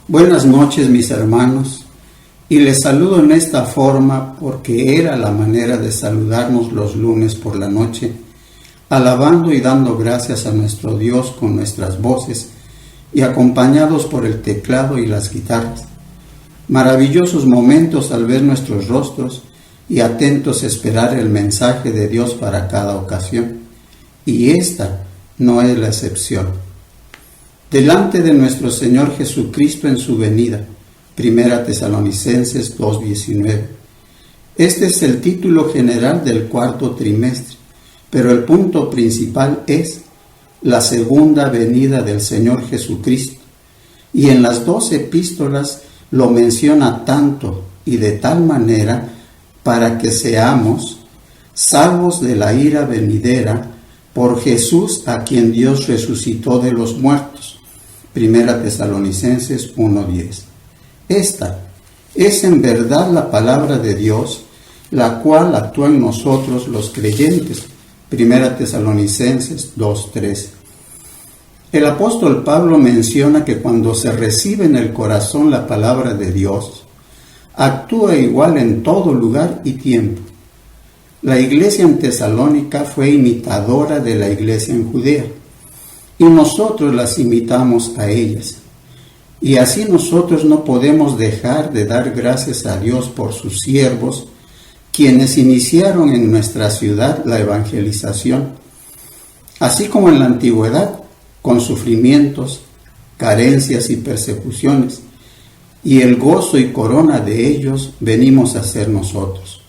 Buenas noches, mis hermanos, y les saludo en esta forma porque era la manera de saludarnos los lunes por la noche, alabando y dando gracias a nuestro Dios con nuestras voces y acompañados por el teclado y las guitarras. Maravillosos momentos al ver nuestros rostros y atentos a esperar el mensaje de Dios para cada ocasión. Y esta no es la excepción. Delante de nuestro Señor Jesucristo en su venida, 1 Tesalonicenses 2:19. Este es el título general del cuarto trimestre, pero el punto principal es la segunda venida del Señor Jesucristo. Y en las 2 epístolas lo menciona tanto y de tal manera para que seamos salvos de la ira venidera por Jesús, a quien Dios resucitó de los muertos. 1 Tesalonicenses 1:10. Esta es en verdad la palabra de Dios, la cual actúa en nosotros los creyentes. 1 Tesalonicenses 2:13. El apóstol Pablo menciona que cuando se recibe en el corazón la palabra de Dios, actúa igual en todo lugar y tiempo. La iglesia en Tesalónica fue imitadora de la iglesia en Judea, y nosotros las imitamos a ellas. Y así nosotros no podemos dejar de dar gracias a Dios por sus siervos, quienes iniciaron en nuestra ciudad la evangelización, así como en la antigüedad, con sufrimientos, carencias y persecuciones, y el gozo y corona de ellos venimos a ser nosotros,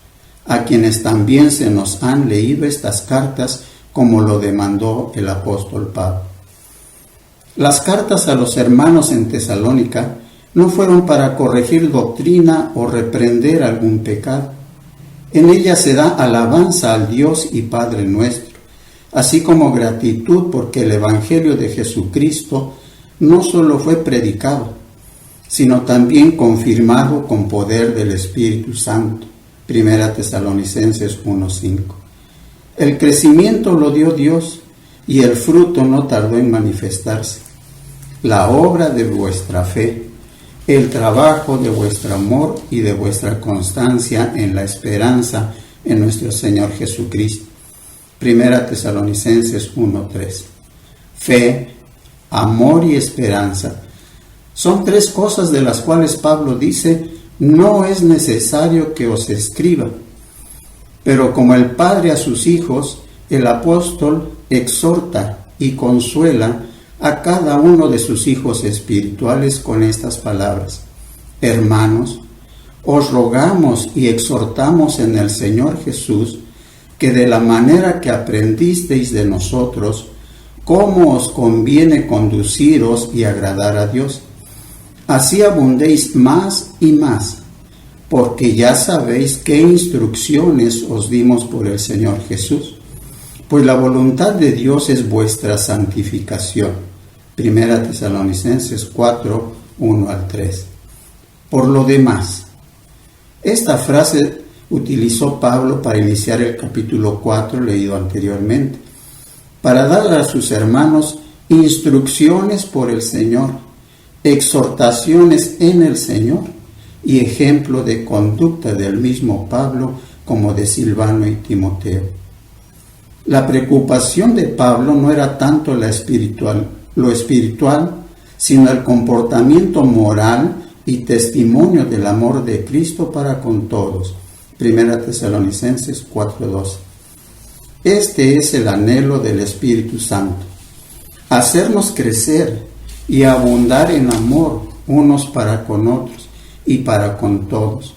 a quienes también se nos han leído estas cartas como lo demandó el apóstol Pablo. Las cartas a los hermanos en Tesalónica no fueron para corregir doctrina o reprender algún pecado. En ellas se da alabanza al Dios y Padre nuestro, así como gratitud porque el Evangelio de Jesucristo no solo fue predicado, sino también confirmado con poder del Espíritu Santo. 1 Tesalonicenses 1:5. El crecimiento lo dio Dios y el fruto no tardó en manifestarse. La obra de vuestra fe, el trabajo de vuestro amor y de vuestra constancia en la esperanza en nuestro Señor Jesucristo. 1 Tesalonicenses 1:3. Fe, amor y esperanza son 3 cosas de las cuales Pablo dice: no es necesario que os escriba. Pero como el Padre a sus hijos, el apóstol exhorta y consuela a cada uno de sus hijos espirituales con estas palabras: hermanos, os rogamos y exhortamos en el Señor Jesús que de la manera que aprendisteis de nosotros, cómo os conviene conduciros y agradar a Dios, así abundéis más y más, porque ya sabéis qué instrucciones os dimos por el Señor Jesús. Pues la voluntad de Dios es vuestra santificación. 1 Tesalonicenses 4:1-3. Por lo demás, esta frase utilizó Pablo para iniciar el capítulo 4 leído anteriormente, para dar a sus hermanos instrucciones por el Señor, exhortaciones en el Señor y ejemplo de conducta del mismo Pablo como de Silvano y Timoteo. La preocupación de Pablo no era tanto lo espiritual, sino el comportamiento moral y testimonio del amor de Cristo para con todos. 1 Tesalonicenses 4:12. Este es el anhelo del Espíritu Santo: hacernos crecer y abundar en amor unos para con otros y para con todos,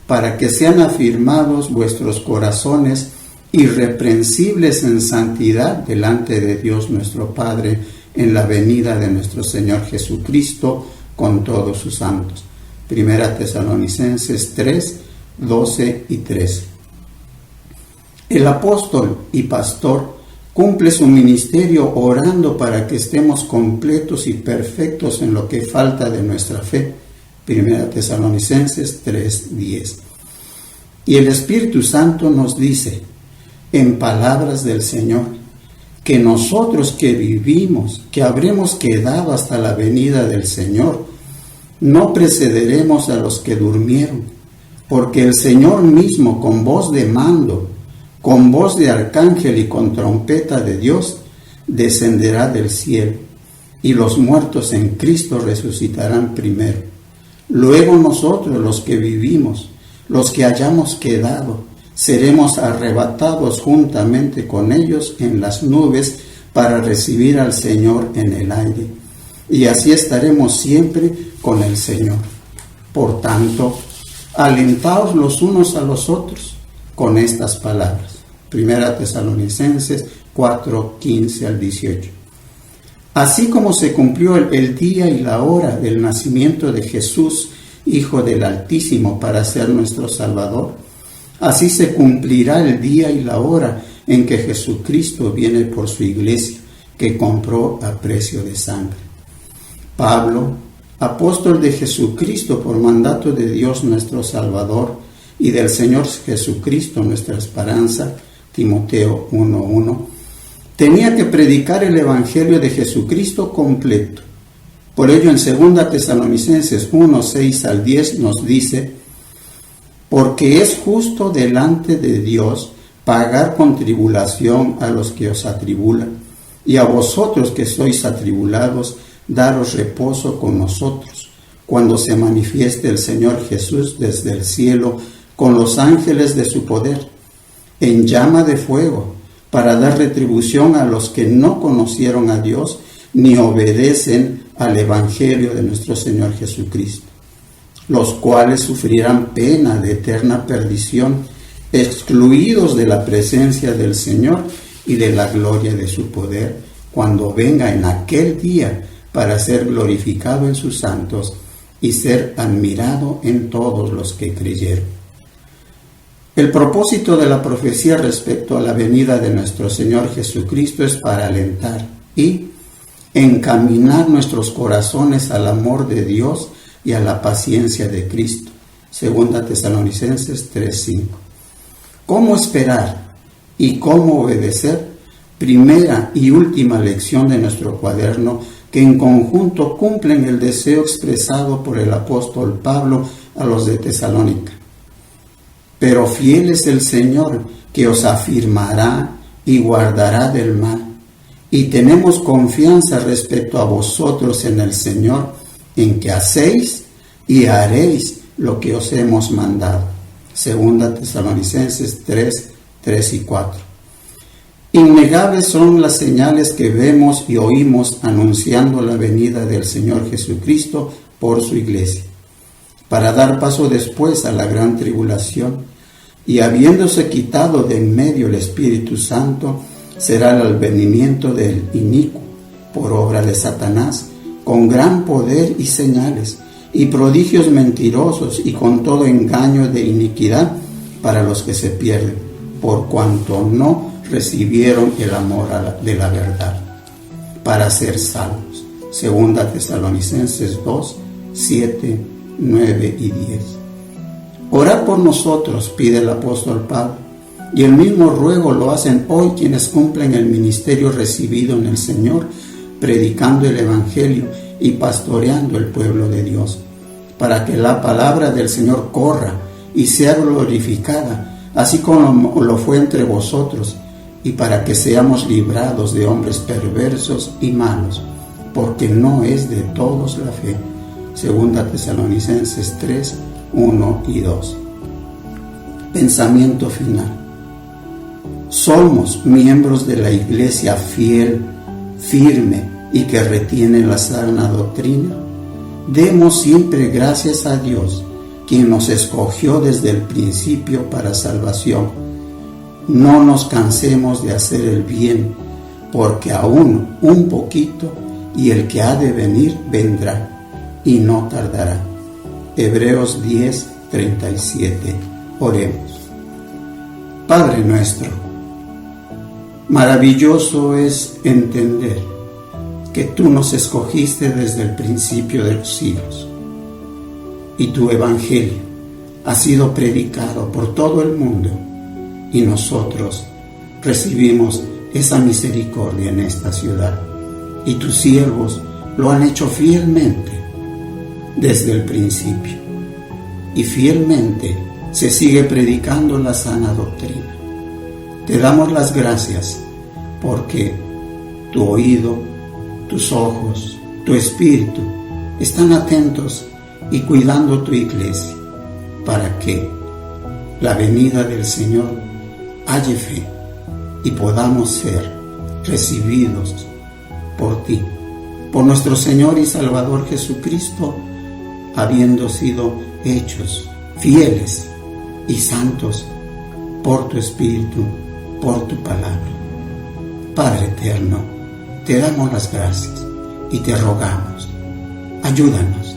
para que sean afirmados vuestros corazones irreprensibles en santidad delante de Dios nuestro Padre en la venida de nuestro Señor Jesucristo con todos sus santos. 1 Tesalonicenses 3:12-13. El apóstol y pastor cumple su ministerio orando para que estemos completos y perfectos en lo que falta de nuestra fe. 1 Tesalonicenses 3:10. Y el Espíritu Santo nos dice, en palabras del Señor, que nosotros que vivimos, que habremos quedado hasta la venida del Señor, no precederemos a los que durmieron, porque el Señor mismo, con voz de mando, con voz de arcángel y con trompeta de Dios, descenderá del cielo, y los muertos en Cristo resucitarán primero. Luego nosotros, los que vivimos, los que hayamos quedado, seremos arrebatados juntamente con ellos en las nubes para recibir al Señor en el aire, y así estaremos siempre con el Señor. Por tanto, alentaos los unos a los otros con estas palabras. 1 Tesalonicenses 4, 15 al 18. Así como se cumplió el día y la hora del nacimiento de Jesús, Hijo del Altísimo, para ser nuestro Salvador, así se cumplirá el día y la hora en que Jesucristo viene por su iglesia, que compró a precio de sangre. Pablo, apóstol de Jesucristo por mandato de Dios nuestro Salvador y del Señor Jesucristo nuestra esperanza, Timoteo 1:1, tenía que predicar el Evangelio de Jesucristo completo. Por ello en 2 Tesalonicenses 1:6 al 10 nos dice: porque es justo delante de Dios pagar con tribulación a los que os atribulan, y a vosotros que sois atribulados, daros reposo con nosotros, cuando se manifieste el Señor Jesús desde el cielo con los ángeles de su poder, en llama de fuego, para dar retribución a los que no conocieron a Dios ni obedecen al Evangelio de nuestro Señor Jesucristo, los cuales sufrirán pena de eterna perdición, excluidos de la presencia del Señor y de la gloria de su poder, cuando venga en aquel día para ser glorificado en sus santos y ser admirado en todos los que creyeron. El propósito de la profecía respecto a la venida de nuestro Señor Jesucristo es para alentar y encaminar nuestros corazones al amor de Dios y a la paciencia de Cristo. 2 Tesalonicenses 3:5. ¿Cómo esperar y cómo obedecer? Primera y última lección de nuestro cuaderno, que en conjunto cumplen el deseo expresado por el apóstol Pablo a los de Tesalónica. Pero fiel es el Señor, que os afirmará y guardará del mal. Y tenemos confianza respecto a vosotros en el Señor, en que hacéis y haréis lo que os hemos mandado. 2 Tesalonicenses 3, 3 y 4. Innegables son las señales que vemos y oímos anunciando la venida del Señor Jesucristo por su iglesia, para dar paso después a la gran tribulación, y habiéndose quitado de en medio el Espíritu Santo, será el advenimiento del inicuo, por obra de Satanás, con gran poder y señales, y prodigios mentirosos, y con todo engaño de iniquidad para los que se pierden, por cuanto no recibieron el amor de la verdad, para ser salvos. 2 Tesalonicenses 2, 7, 9 y 10. Orad por nosotros, pide el apóstol Pablo, y el mismo ruego lo hacen hoy quienes cumplen el ministerio recibido en el Señor, predicando el Evangelio y pastoreando el pueblo de Dios, para que la palabra del Señor corra y sea glorificada, así como lo fue entre vosotros, y para que seamos librados de hombres perversos y malos, porque no es de todos la fe. 2 Tesalonicenses 3, 1 y 2. Pensamiento final. Somos miembros de la iglesia fiel, firme y que retiene la sana doctrina. Demos siempre gracias a Dios, quien nos escogió desde el principio para salvación. No nos cansemos de hacer el bien, porque aún un poquito y el que ha de venir vendrá y no tardará. Hebreos 10, 37. Oremos. Padre nuestro, maravilloso es entender que tú nos escogiste desde el principio de los siglos y tu evangelio ha sido predicado por todo el mundo, y nosotros recibimos esa misericordia en esta ciudad, y tus siervos lo han hecho fielmente. desde el principio, y fielmente se sigue predicando la sana doctrina. Te damos las gracias porque tu oído, tus ojos, tu espíritu están atentos y cuidando tu iglesia para que la venida del Señor halle fe y podamos ser recibidos por ti, por nuestro Señor y Salvador Jesucristo, habiendo sido hechos fieles y santos por tu Espíritu, por tu palabra. Padre eterno, te damos las gracias y te rogamos, ayúdanos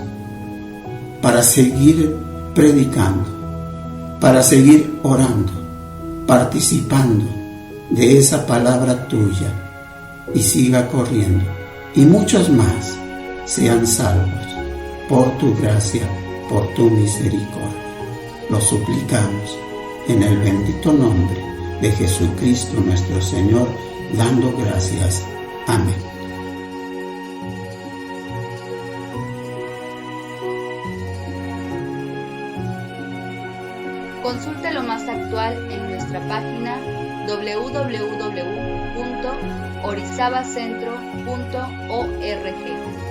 para seguir predicando, para seguir orando, participando de esa palabra tuya y siga corriendo y muchos más sean salvos por tu gracia, por tu misericordia. Lo suplicamos en el bendito nombre de Jesucristo nuestro Señor, dando gracias. Amén. Consulte lo más actual en nuestra página www.orizabacentro.org.